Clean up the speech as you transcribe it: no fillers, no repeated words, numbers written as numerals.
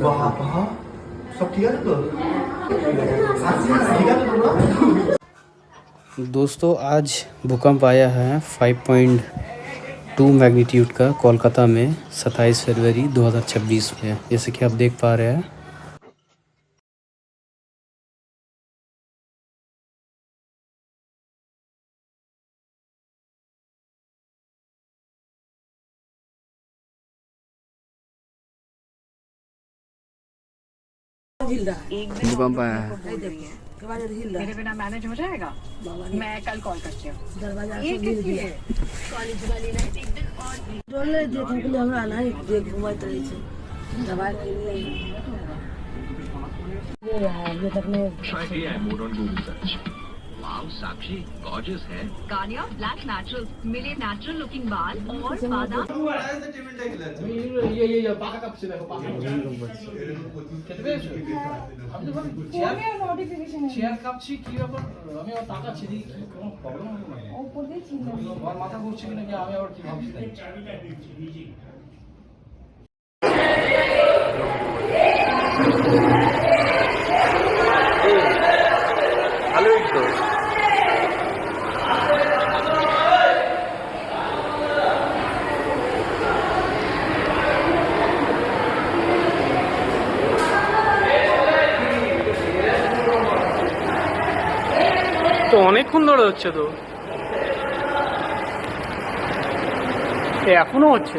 सब ठीक है तो ठीक है तो दोस्तों आज भूकंप आया है 5.2 मैग्नीट्यूड का कोलकाता में 27 फरवरी 2026 में, जैसे कि आप देख पा रहे हैं। भूकंप आया है। मेरे बिना मैनेज हो जाएगा। मैं कल कॉल करती हूँ। Try AI mode on Google search. Wow, Sakshi, gorgeous hair. Garnier Black Naturals मिले नेचुरल लुकिंग बाल और बादाम। ये पाका कप से देखो पाका খেতে পেয়েছো আমি তো ভাবি চেয়ার কাঁপছি কি ব্যাপার আমি আবার তাকাচ্ছি দেখি কি কোনো প্রবলেম হলো না ওপর দিয়ে ছিল আমার মাথা ঘুরছে কিনা কি আমি আবার কি ভাবছি ভালোই তো। তো অনেকক্ষণ ধরে হচ্ছে তো, এখনো হচ্ছে।